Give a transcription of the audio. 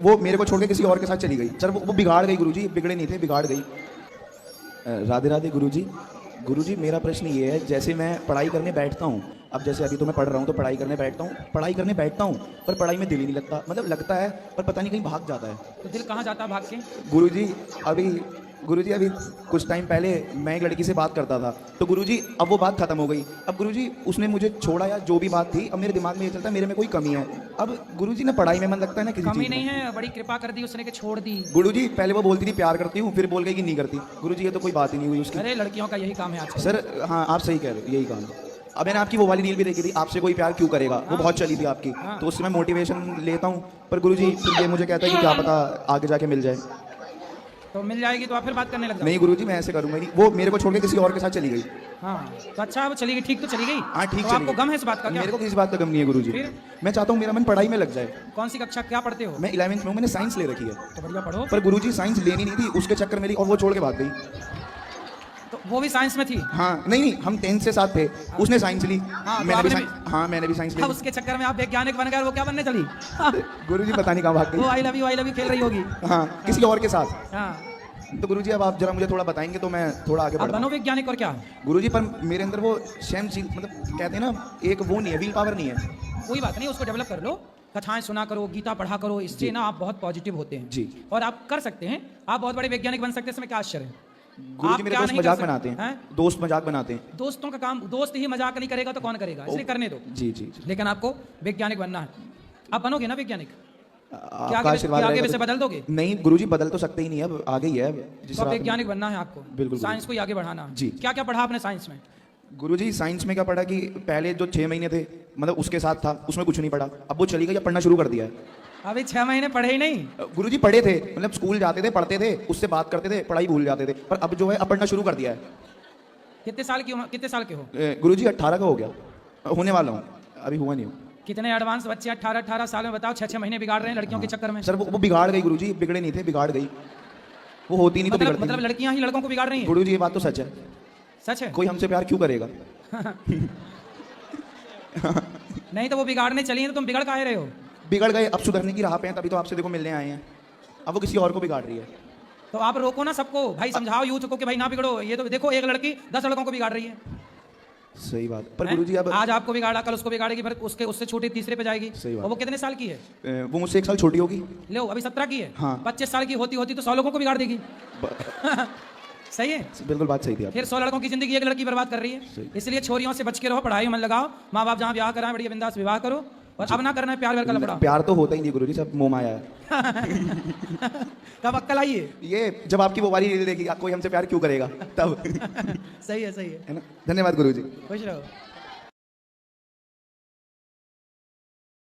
वो मेरे को छोड़ के किसी और के साथ चली गई। सर वो बिगाड़ गई गुरुजी, बिगड़े नहीं थे, बिगाड़ गई। राधे राधे गुरुजी। गुरुजी मेरा प्रश्न ये है, जैसे मैं पढ़ाई करने बैठता हूँ, अब जैसे अभी तो मैं पढ़ रहा हूँ तो पढ़ाई करने बैठता हूँ, पर पढ़ाई में दिल ही नहीं लगता, मतलब लगता है पर पता नहीं कहीं भाग जाता है। तो दिल कहाँ जाता है भाग के? गुरुजी अभी कुछ टाइम पहले मैं एक लड़की से बात करता था, तो गुरुजी अब वो बात खत्म हो गई। अब गुरुजी उसने मुझे छोड़ा या जो भी बात थी, अब मेरे दिमाग में ये चलता है मेरे में कोई कमी है। अब गुरुजी ना पढ़ाई में मन लगता है ना किसी कमी चीज़ नहीं में। है, बड़ी कृपा कर दी उसने कि छोड़ दी। गुरुजी पहले वो बोलती थी प्यार करती हूँ, फिर बोल गई कि नहीं करती। गुरुजी ये तो कोई बात ही नहीं हुई उसकी। अरे लड़कियों का यही काम है आजकल। सर हाँ आप सही कह रहे हो, यही काम है। अब मैंने आपकी वो वाली रील भी देखी थी, आपसे कोई प्यार क्यों करेगा, वो बहुत चली थी आपकी, तो उससे मैं मोटिवेशन लेता हूँ। पर गुरुजी फिर ये मुझे कहता है कि क्या पता आगे जाके मिल जाए। तो मिल जाएगी तो आप फिर बात करने लग जाओ। नहीं गुरुजी मैं ऐसे करूँगा नहीं, वो मेरे को छोड़ के किसी और के साथ चली गई। हाँ तो अच्छा वो चली गई, ठीक तो चली गई। हाँ ठीक तो चली आपको गई। गम है इस बात का क्या? मेरे को किसी बात का गम नहीं है गुरुजी। फिर? मैं चाहता हूँ मेरा मन पढ़ाई में लग जाए। कौन सी कक्षा क्या पढ़ते हो? मैं 11वीं में हूँ, मैंने साइंस ले रखी है। तो बढ़िया पढ़ो। पर गुरुजी साइंस लेनी नहीं थी, उसके चक्कर मेरी और वो छोड़ के भाग गई। तो वो भी साइंस में थी? हाँ नहीं हम 10th से साथ थे, उसने साइंस ली, तो मैंने भी आपने हाँ मैंने भी साइंस ली। अब उसके चक्कर में आप वैज्ञानिक बन गए, वो क्या बनने चली? गुरुजी पता नहीं कहाँ भाग वो गई। आई लव यू खेल रही होगी। हाँ किसी और के साथ। हाँ तो गुरुजी अब आप जरा मुझे थोड़ा बताएंगे तो मैं थोड़ा आगे आप बढ़ बनो वैज्ञानिक और क्या? गुरुजी पर मेरे अंदर वो सेम चीज, मतलब कहते हैं ना एक वो नहीं है, विल पावर नहीं है। कोई बात नहीं, उसको डेवलप कर लो, कथाएं सुना करो, गीता पढ़ा करो, इससे ना आप बहुत पॉजिटिव होते हैं जी। और आप कर सकते हैं, आप बहुत बड़े वैज्ञानिक बन सकते हैं। इसमें क्या आश्चर्य है? गुरुजी मेरे क्या दोस्त नहीं कर मजाक सकते? बनाते हैं, हैं? दोस्त मजाक बनाते हैं। दोस्तों का काम, दोस्त ही मजाक नहीं करेगा तो कौन करेगा, इसलिए करने दो। जी जी जी। लेकिन आपको वैज्ञानिक बनना है, आप बनोगे ना वैज्ञानिक? क्या आपका आशीर्वाद आगे रहेगा वैसे तो- बदल दोगे? नहीं गुरुजी बदल तो सकते ही नहीं, अब आगे ही है जिस तो रात में- वैज्ञानिक बनना है आपको, बिल्कुल, साइंस को ही आगे बढ़ाना है। जी। क्या क्या पढ़ा आपने साइंस में? गुरुजी साइंस में क्या पढ़ा कि पहले जो 6 महीने थे, मतलब उसके साथ था, उसमें कुछ नहीं पढ़ा। अब वो चली गई, अब पढ़ना शुरू कर दिया है। अभी 6 महीने पढ़े ही नहीं? गुरुजी पढ़े थे, मतलब स्कूल जाते थे, पढ़ते थे, उससे बात करते थे, पढ़ाई भूल जाते थे, पर अब जो है अब पढ़ना शुरू कर दिया है। कितने साल की उम्र, कितने साल के हो? गुरुजी 18 का हो गया, होने वाला हूँ, अभी हुआ नहीं हूँ। कितने एडवांस बच्चे 18 साल में, बताओ 6 महीने बिगाड़ रहे हैं लड़कियों के चक्कर में। सर वो बिगाड़ गई गुरुजी, बिगड़े नहीं थे, बिगाड़ गई। वो होती नहीं तो बिगड़ती मतलब लड़कियां ही लड़कों को बिगाड़ रही नहीं। हैं? गुरुजी ये बात तो सच है, सच है? कोई हमसे प्यार क्यों करेगा। नहीं तो वो बिगाड़ने चली हैं तो तुम बिगड़ काहे रहे हो? बिगड़ गए, अब सुधरने की राह पे हैं, तभी तो आपसे देखो मिलने आए हैं। अब वो किसी और को बिगाड़ रही है। तो आप रोको ना सबको, भाई समझाओ यूथ को कि भाई ना बिगड़ो। ये तो देखो एक लड़की 10 लड़कों को बिगाड़ रही है। सही बात, पर हैं? गुरुजी अब आज आपको बिगाड़ा, कल उसको बिगाड़ेगी, फिर उसके उससे छोटे तीसरे पे जाएगी। सही बात। और वो कितने साल की है? वो मुझसे 1 साल छोटी होगी। लो अभी 17 की है। हाँ। 25 साल की होती होती तो 100 लोगों को बिगाड़ देगी। सही है? बिल्कुल बात सही थी आप। फिर 100 लड़कों की जिंदगी एक लड़की बर्बाद कर रही है। सही। इसलिए छोरियों से बच के रहो, पढ़ाई में मन लगाओ, माँ बाप जहाँ ब्याह कराएं बढ़िया बिंदास विवाह करो, और अब ना करना है प्यार व्यार का लफड़ा। प्यार तो होता ही नहीं गुरुजी, सब मोह माया है। कब अक्कल आई है? ये जब आपकी वो वाली रील देखी, कोई हमसे प्यार क्यों करेगा, तब। सही है, सही है। है ना। धन्यवाद गुरुजी। खुश रहो।